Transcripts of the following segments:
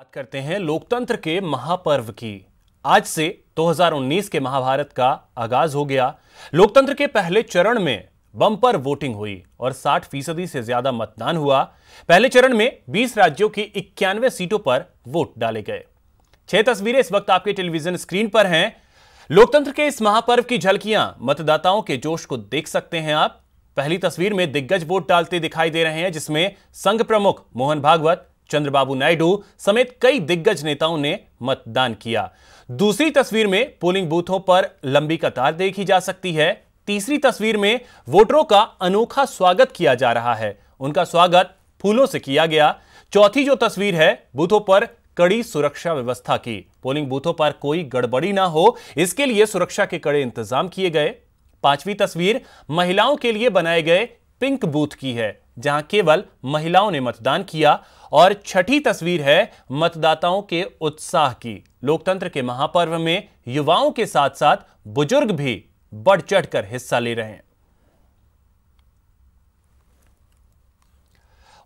बात करते हैं लोकतंत्र के महापर्व की। आज से 2019 के महाभारत का आगाज हो गया। लोकतंत्र के पहले चरण में बम्पर वोटिंग हुई और 60% से ज्यादा मतदान हुआ। पहले चरण में 20 राज्यों की 91 सीटों पर वोट डाले गए। 6 तस्वीरें इस वक्त आपके टेलीविजन स्क्रीन पर हैं। लोकतंत्र के इस महापर्व की झलकियां, मतदाताओं के जोश को देख सकते हैं आप। पहली तस्वीर में दिग्गज वोट डालते दिखाई दे रहे हैं, जिसमें संघ प्रमुख मोहन भागवत, चंद्रबाबू नायडू समेत कई दिग्गज नेताओं ने मतदान किया। दूसरी तस्वीर में पोलिंग बूथों पर लंबी कतार देखी जा सकती है। तीसरी तस्वीर में वोटरों का अनोखा स्वागत किया जा रहा है। उनका स्वागत फूलों से किया गया। चौथी जो तस्वीर है, बूथों पर कड़ी सुरक्षा व्यवस्था की। पोलिंग बूथों पर कोई गड़बड़ी ना हो, इसके लिए सुरक्षा के कड़े इंतजाम किए गए। पांचवी तस्वीर महिलाओं के लिए बनाए गए पिंक बूथ की है, जहां केवल महिलाओं ने मतदान किया। और छठी तस्वीर है मतदाताओं के उत्साह की। लोकतंत्र के महापर्व में युवाओं के साथ साथ बुजुर्ग भी बढ़ चढ़कर हिस्सा ले रहे हैं।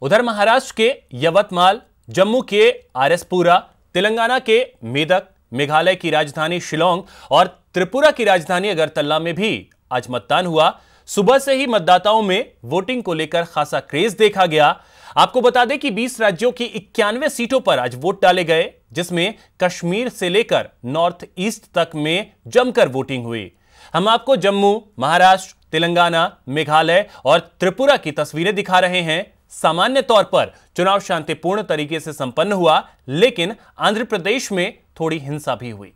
उधर महाराष्ट्र के यवतमाल, जम्मू के आरएसपुरा, तेलंगाना के मेदक, मेघालय की राजधानी शिलोंग और त्रिपुरा की राजधानी अगरतला में भी आज मतदान हुआ। सुबह से ही मतदाताओं में वोटिंग को लेकर खासा क्रेज देखा गया। आपको बता दें कि 20 राज्यों की 91 सीटों पर आज वोट डाले गए, जिसमें कश्मीर से लेकर नॉर्थ ईस्ट तक में जमकर वोटिंग हुई। हम आपको जम्मू, महाराष्ट्र, तेलंगाना, मेघालय और त्रिपुरा की तस्वीरें दिखा रहे हैं। सामान्य तौर पर चुनाव शांतिपूर्ण तरीके से संपन्न हुआ, लेकिन आंध्र प्रदेश में थोड़ी हिंसा भी हुई।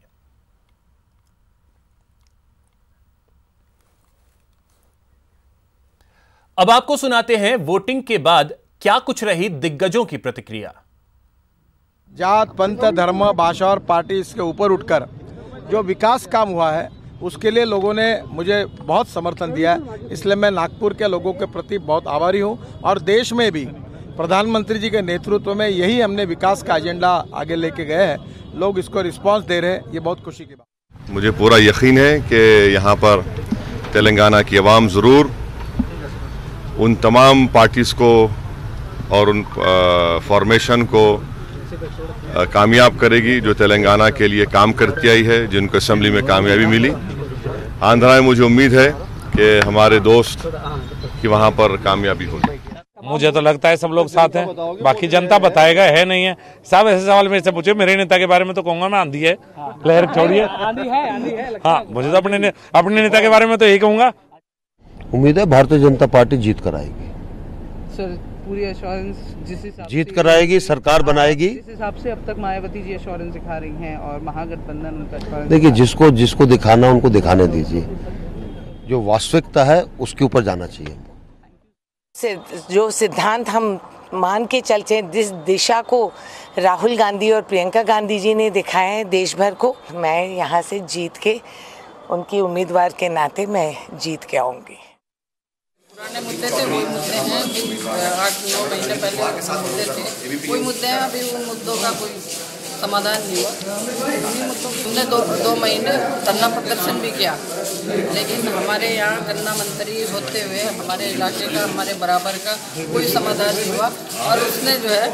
अब आपको सुनाते हैं वोटिंग के बाद क्या कुछ रही दिग्गजों की प्रतिक्रिया। जात, पंथ, धर्म, भाषा और पार्टी इसके ऊपर उठकर जो विकास काम हुआ है, उसके लिए लोगों ने मुझे बहुत समर्थन दिया है। इसलिए मैं नागपुर के लोगों के प्रति बहुत आभारी हूं। और देश में भी प्रधानमंत्री जी के नेतृत्व में यही हमने विकास का एजेंडा आगे लेके गए हैं। लोग इसको रिस्पांस दे रहे हैं, ये बहुत खुशी की बात। मुझे पूरा यकीन है कि यहाँ पर तेलंगाना की आवाम ज़रूर उन तमाम पार्टीज़ को और उन फॉर्मेशन को कामयाब करेगी जो तेलंगाना के लिए काम करती आई है, जिनको असेंबली में कामयाबी मिली। आंध्रा में मुझे उम्मीद है कि हमारे दोस्त की वहाँ पर कामयाबी होगी। मुझे तो लगता है सब लोग साथ हैं, बाकी जनता बताएगा है नहीं है। साहब ऐसे सवाल मेरे से पूछे, मेरे नेता के बारे में तो कहूंगा मैं आंधी है, लहर छोड़िए। हाँ, मुझे तो अपने नेता के बारे में तो यही कहूंगा। उम्मीद है भारतीय जनता पार्टी जीत कर आएगी। सर, पूरी एश्योरेंस जिस हिसाब जीत कर आएगी, सरकार बनाएगी। जिस हिसाब से अब तक मायावती जी एश्योरेंस दिखा रही हैं और महागठबंधन उनका एश्योरेंस। देखिए, जिसको दिखाना उनको दिखाने दीजिए। जो वास्तविकता है उसके ऊपर जाना चाहिए। जो सिद्धांत हम मान के चलते हैं, जिस दिशा को राहुल गांधी और प्रियंका गांधी जी ने दिखाया है देश भर को, मैं यहाँ से जीत के उनकी उम्मीदवार के नाते मैं जीत के आऊँगी। पुराने मुद्दे थे, वही मुद्दे हैं। 8-9 महीने पहले मुद्दे थे, कोई मुद्दे हैं। अभी उन मुद्दों का कोई समाधान नहीं हुआ। उन्हीं मुद्दों हमने 2 महीने धरना प्रदर्शन भी किया, लेकिन हमारे यहाँ गन्ना मंत्री होते हुए हमारे इलाके का, हमारे बराबर का कोई समाधान नहीं हुआ। और उसने जो है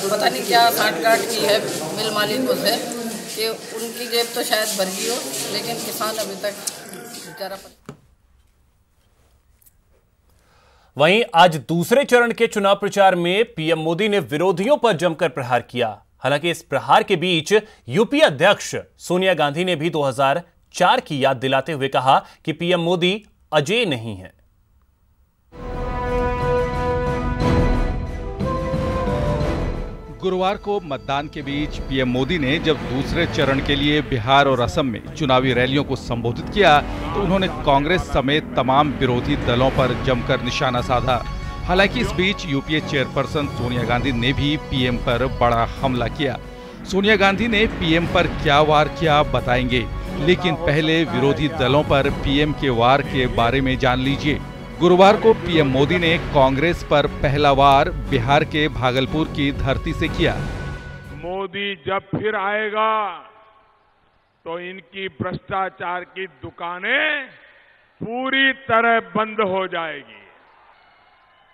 पता नहीं क्या साठगांठ की है मिल मालिकों से कि उनकी जेब तो शायद भर गई हो, लेकिन किसान अभी तक बेचारा। वहीं आज दूसरे चरण के चुनाव प्रचार में पीएम मोदी ने विरोधियों पर जमकर प्रहार किया। हालांकि इस प्रहार के बीच यूपी अध्यक्ष सोनिया गांधी ने भी 2004 की याद दिलाते हुए कहा कि पीएम मोदी अजेय नहीं है। गुरुवार को मतदान के बीच पीएम मोदी ने जब दूसरे चरण के लिए बिहार और असम में चुनावी रैलियों को संबोधित किया, तो उन्होंने कांग्रेस समेत तमाम विरोधी दलों पर जमकर निशाना साधा। हालांकि इस बीच यूपीए चेयरपर्सन सोनिया गांधी ने भी पीएम पर बड़ा हमला किया। सोनिया गांधी ने पीएम पर क्या वार किया बताएंगे, लेकिन पहले विरोधी दलों पर पीएम के वार के बारे में जान लीजिए। गुरुवार को पीएम मोदी ने कांग्रेस पर पहला वार बिहार के भागलपुर की धरती से किया। मोदी जब फिर आएगा तो इनकी भ्रष्टाचार की दुकानें पूरी तरह बंद हो जाएगी।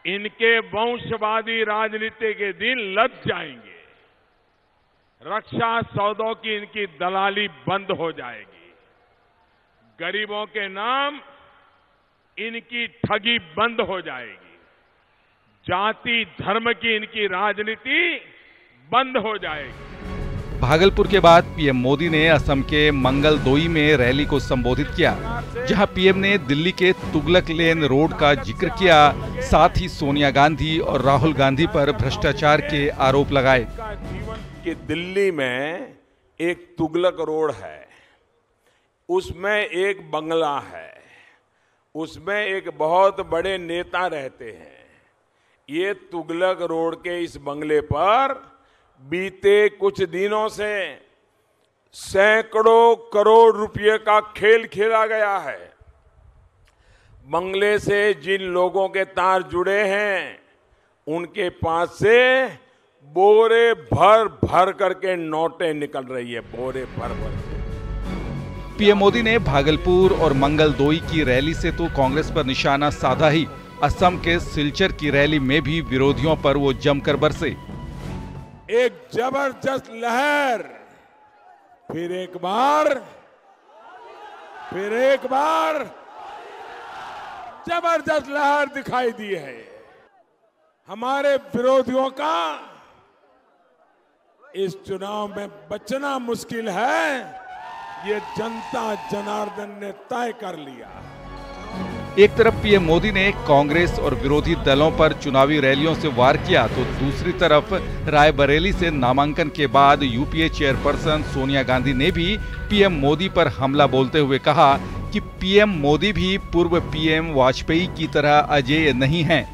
इनके वंशवादी राजनीति के दिन लद जाएंगे। रक्षा सौदों की इनकी दलाली बंद हो जाएगी। गरीबों के नाम इनकी ठगी बंद हो जाएगी। जाति धर्म की इनकी राजनीति बंद हो जाएगी। भागलपुर के बाद पीएम मोदी ने असम के मंगलदोई में रैली को संबोधित किया, जहां पीएम ने दिल्ली के तुगलक लेन रोड का जिक्र किया। साथ ही सोनिया गांधी और राहुल गांधी पर भ्रष्टाचार के आरोप लगाए। कि दिल्ली में एक तुगलक रोड है, उसमें एक बंगला है, उसमें एक बहुत बड़े नेता रहते हैं। ये तुगलक रोड के इस बंगले पर बीते कुछ दिनों से सैकड़ों करोड़ रुपए का खेल खेला गया है। बंगले से जिन लोगों के तार जुड़े हैं, उनके पास से बोरे भर भर करके नोटें निकल रही है, बोरे भर भर के। पीएम मोदी ने भागलपुर और मंगलदोई की रैली से तो कांग्रेस पर निशाना साधा ही, असम के सिलचर की रैली में भी विरोधियों पर वो जमकर बरसे। एक जबरदस्त लहर फिर एक बार जबरदस्त लहर दिखाई दी है। हमारे विरोधियों का इस चुनाव में बचना मुश्किल है, ये जनता जनार्दन ने तय कर लिया। एक तरफ पीएम मोदी ने कांग्रेस और विरोधी दलों पर चुनावी रैलियों से वार किया, तो दूसरी तरफ रायबरेली से नामांकन के बाद यूपीए चेयरपर्सन सोनिया गांधी ने भी पीएम मोदी पर हमला बोलते हुए कहा कि पीएम मोदी भी पूर्व पीएम वाजपेयी की तरह अजेय नहीं हैं।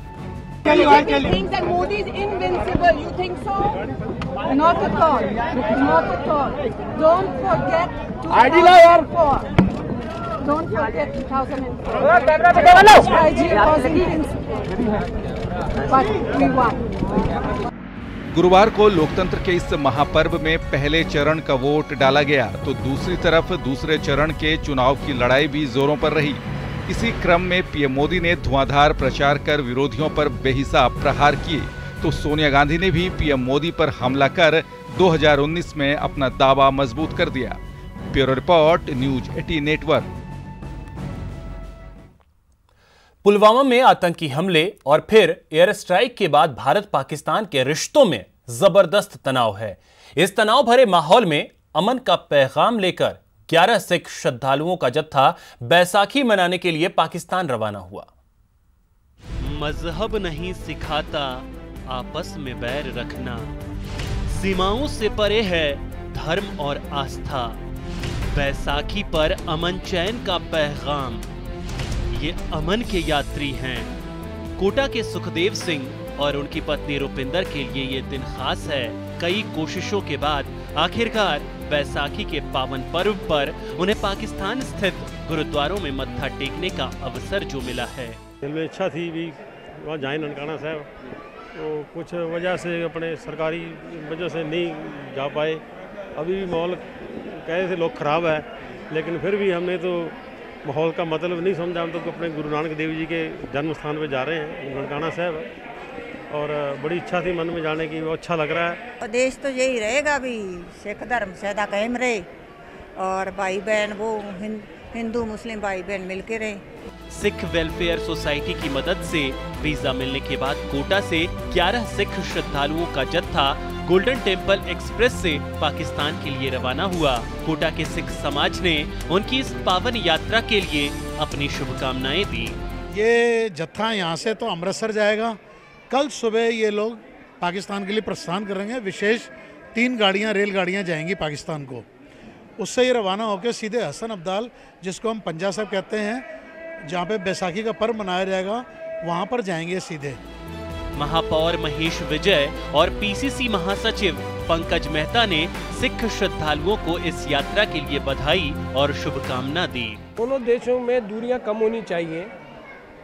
Don't forget 2004. IG was in principle, but we won. गुरुवार को लोकतंत्र के इस महापर्व में पहले चरण का वोट डाला गया, तो दूसरी तरफ दूसरे चरण के चुनाव की लड़ाई भी जोरों पर रही। इसी क्रम में पीएम मोदी ने धुआंधार प्रचार कर विरोधियों पर बेहिसाब प्रहार किए, तो सोनिया गांधी ने भी पीएम मोदी पर हमला कर 2019 में अपना दावा मजबूत कर दिया। Bureau report, news 18 network. Pulwama में आतंकी हमले और फिर एयर स्ट्राइक के बाद भारत पाकिस्तान के रिश्तों में जबरदस्त तनाव है। इस तनाव भरे माहौल में अमन का पैगाम लेकर 11 सिख श्रद्धालुओं का जत्था बैसाखी मनाने के लिए पाकिस्तान रवाना हुआ। मजहब नहीं सिखाता आपस में बैर रखना, सीमाओं से परे है धर्म और आस्था, बैसाखी पर अमन चैन का पैगाम, ये अमन के यात्री हैं। कोटा के सुखदेव सिंह और उनकी पत्नी रुपिंदर के लिए ये दिन खास है। कई कोशिशों के बाद आखिरकार बैसाखी के पावन पर्व पर उन्हें पाकिस्तान स्थित गुरुद्वारों में मत्था टेकने का अवसर जो मिला है। दिल में इच्छा थी भी वहाँ जाए ननकाना साहब, तो कुछ वजह से अपने सरकारी वजह से नहीं जा पाए। अभी भी माहौल कहे से लोग खराब है, लेकिन फिर भी हमने तो माहौल का मतलब नहीं समझा। हम तो अपने गुरु नानक देव जी के जन्म स्थान पे जा रहे हैं, ननकाना साहब, और बड़ी इच्छा थी मन में जाने की, वो अच्छा लग रहा है। देश तो यही रहेगा भी, सिख धर्म सदा कायम रहे और भाई बहन वो हिंदू मुस्लिम भाई बहन मिलके रहे। सिख वेलफेयर सोसाइटी की मदद से वीजा मिलने के बाद कोटा से 11 सिख श्रद्धालुओं का जत्था गोल्डन टेम्पल एक्सप्रेस से पाकिस्तान के लिए रवाना हुआ। कोटा के सिख समाज ने उनकी इस पावन यात्रा के लिए अपनी शुभकामनाएं दी। ये जत्था यहाँ से तो अमृतसर जाएगा, कल सुबह ये लोग पाकिस्तान के लिए प्रस्थान करेंगे। विशेष 3 गाड़ियाँ रेलगाड़ियाँ जाएंगी पाकिस्तान को, उससे ये रवाना होकर सीधे हसन अब्दाल, जिसको हम पंजा साहब कहते हैं, जहाँ पे बैसाखी का पर्व मनाया जाएगा, वहाँ पर जाएंगे सीधे। महापौर महेश विजय और पीसीसी महासचिव पंकज मेहता ने सिख श्रद्धालुओं को इस यात्रा के लिए बधाई और शुभकामना दी। दोनों देशों में दूरियां कम होनी चाहिए,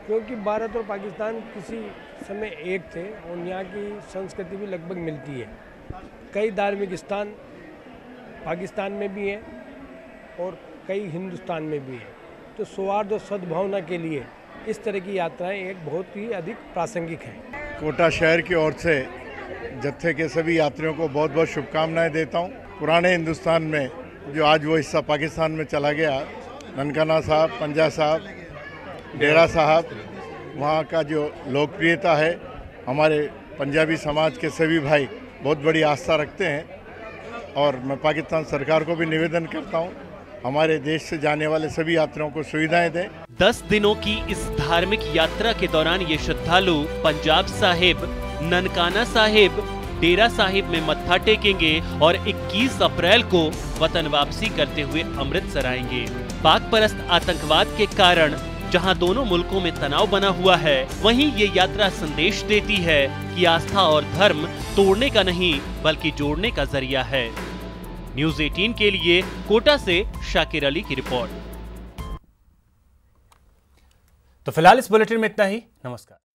क्योंकि भारत और पाकिस्तान किसी समय एक थे और यहाँ की संस्कृति भी लगभग मिलती है। कई धार्मिक स्थान पाकिस्तान में भी है और कई हिंदुस्तान में भी है, तो सौहार्द और सद्भावना के लिए इस तरह की यात्राएं एक बहुत ही अधिक प्रासंगिक हैं। कोटा शहर की ओर से जत्थे के सभी यात्रियों को बहुत बहुत शुभकामनाएं देता हूं। पुराने हिंदुस्तान में जो आज वो हिस्सा पाकिस्तान में चला गया, ननकाना साहब, पंजा साहब, डेरा साहब, वहाँ का जो लोकप्रियता है, हमारे पंजाबी समाज के सभी भाई बहुत बड़ी आस्था रखते हैं। और मैं पाकिस्तान सरकार को भी निवेदन करता हूँ, हमारे देश से जाने वाले सभी यात्रियों को सुविधाएं दें। 10 दिनों की इस धार्मिक यात्रा के दौरान ये श्रद्धालु पंजाब साहिब, ननकाना साहिब, डेरा साहिब में मत्था टेकेंगे और 21 अप्रैल को वतन वापसी करते हुए अमृतसर आएंगे। पाक परस्त आतंकवाद के कारण जहां दोनों मुल्कों में तनाव बना हुआ है, वहीं ये यात्रा संदेश देती है कि आस्था और धर्म तोड़ने का नहीं बल्कि जोड़ने का जरिया है। न्यूज़ 18 के लिए कोटा से शाकिर अली की रिपोर्ट। तो फिलहाल इस बुलेटिन में इतना ही। नमस्कार।